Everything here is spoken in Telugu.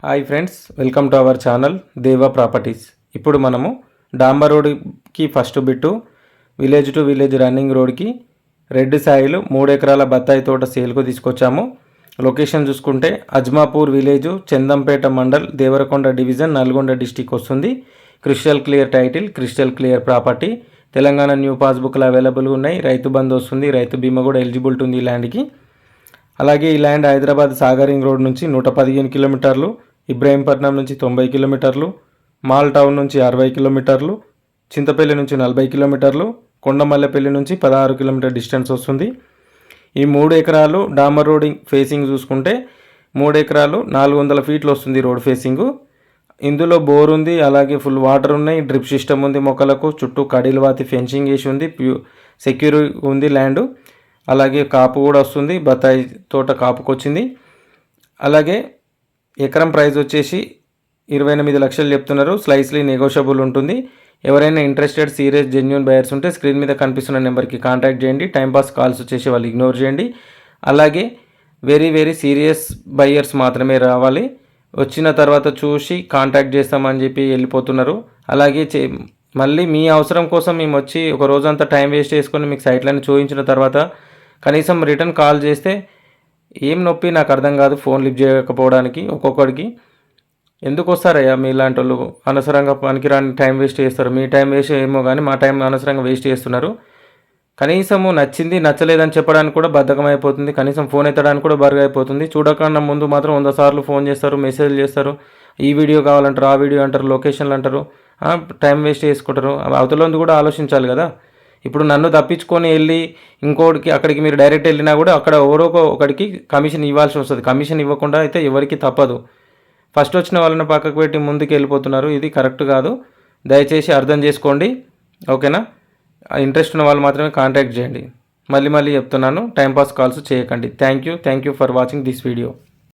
Hi friends, welcome to our channel Deva Properties. ఇప్పుడు మనము డాంబర్ రోడ్కి first bit village to village running రోడ్కి రెడ్ సాయిలు 3 ఎకరాల బత్తాయి తోట సేల్కు తీసుకొచ్చాము. లొకేషన్ చూసుకుంటే Ajmapur village, Chandampet mandal, Devarakonda division, Nalgonda district వస్తుంది. Crystal clear title, crystal clear property. Telangana new పాస్బుక్లు అవైలబుల్గా ఉన్నాయి. రైతు బంధు వస్తుంది, రైతు బీమా కూడా ఎలిజిబిలిటీ ఉంది ఈ ల్యాండ్కి. అలాగే ఈ ల్యాండ్ హైదరాబాద్ సాగరింగ్ రోడ్ నుంచి 115 కిలోమీటర్లు, ఇబ్రాహీంపట్నం నుంచి 90 కిలోమీటర్లు, మాల్ టౌన్ నుంచి 60 కిలోమీటర్లు, చింతపల్లి నుంచి 40 కిలోమీటర్లు, కొండమల్లెపల్లి నుంచి 16 కిలోమీటర్ డిస్టెన్స్ వస్తుంది. ఈ 3 ఎకరాలు డాంబర్ రోడ్ ఫేసింగ్ చూసుకుంటే 3 ఎకరాలు 400 ఫీట్లు వస్తుంది రోడ్ ఫేసింగు. ఇందులో బోర్ ఉంది, అలాగే ఫుల్ వాటర్ ఉన్నాయి, డ్రిప్ సిస్టమ్ ఉంది, మొక్కలకు చుట్టూ కడిల్వాతి ఫెన్సింగ్ వేసి ఉంది, సెక్యూర్ ఉంది ల్యాండ్. అలాగే కాపు కూడా వస్తుంది, బత్తాయి తోట కాపుకు వచ్చింది. అలాగే ఎకరం ప్రైస్ వచ్చేసి 28 లక్షలు చెప్తున్నారు. స్లైస్లీ నెగోషియబుల్ ఉంటుంది. ఎవరైనా ఇంట్రెస్టెడ్ సీరియస్ జెన్యూన్ బయర్స్ ఉంటే స్క్రీన్ మీద కనిపిస్తున్న నెంబర్కి కాంటాక్ట్ చేయండి. టైంపాస్ కాల్స్ వచ్చేసి వాళ్ళు ఇగ్నోర్ చేయండి. అలాగే వెరీ సీరియస్ బయర్స్ మాత్రమే రావాలి. వచ్చిన తర్వాత చూసి కాంటాక్ట్ చేస్తామని చెప్పి వెళ్ళిపోతున్నారు. అలాగే మళ్ళీ మీ అవసరం కోసం మేము వచ్చి ఒక రోజంతా టైం వేస్ట్ చేసుకొని మీకు సైట్లను చూపించిన తర్వాత కనీసం రిటర్న్ కాల్ చేస్తే ఏం నొప్పి నాకు అర్థం కాదు ఫోన్ లిఫ్ట్ చేయకపోవడానికి. ఒక్కొక్కడికి ఎందుకు వస్తారయ్యా మీ ఇలాంటి వాళ్ళు? అనవసరంగా పనికిరాని టైం వేస్ట్ చేస్తారు. మీ టైం వేస్ట్ ఏమో కానీ మా టైం అనవసరంగా వేస్ట్ చేస్తున్నారు. కనీసము నచ్చింది నచ్చలేదని చెప్పడానికి కూడా బద్ధకం అయిపోతుంది. కనీసం ఫోన్ ఎత్తడానికి కూడా బరుగు అయిపోతుంది. చూడకుండా ముందు మాత్రం 100 సార్లు ఫోన్ చేస్తారు, మెసేజ్ చేస్తారు, ఈ వీడియో కావాలంటారు, ఆ వీడియో అంటారు, లొకేషన్లు అంటారు, టైం వేస్ట్ చేసుకుంటారు. అవతలంది కూడా ఆలోచించాలి కదా. ఇప్పుడు నన్ను తప్పించుకొని వెళ్ళి ఇంకోటికి అక్కడికి మీరు డైరెక్ట్ వెళ్ళినా కూడా అక్కడ ఎవరో ఒకడికి కమిషన్ ఇవ్వాల్సి వస్తుంది. కమిషన్ ఇవ్వకుండా అయితే ఎవరికి తప్పదు. ఫస్ట్ వచ్చిన వాళ్ళని పక్కకు పెట్టి ముందుకు వెళ్ళిపోతున్నారు. ఇది కరెక్ట్ కాదు. దయచేసి అర్థం చేసుకోండి, ఓకేనా? ఇంట్రెస్ట్ ఉన్న వాళ్ళు మాత్రమే కాంటాక్ట్ చేయండి. మళ్ళీ చెప్తున్నాను, టైంపాస్ కాల్స్ చేయకండి. Thank you for watching this video.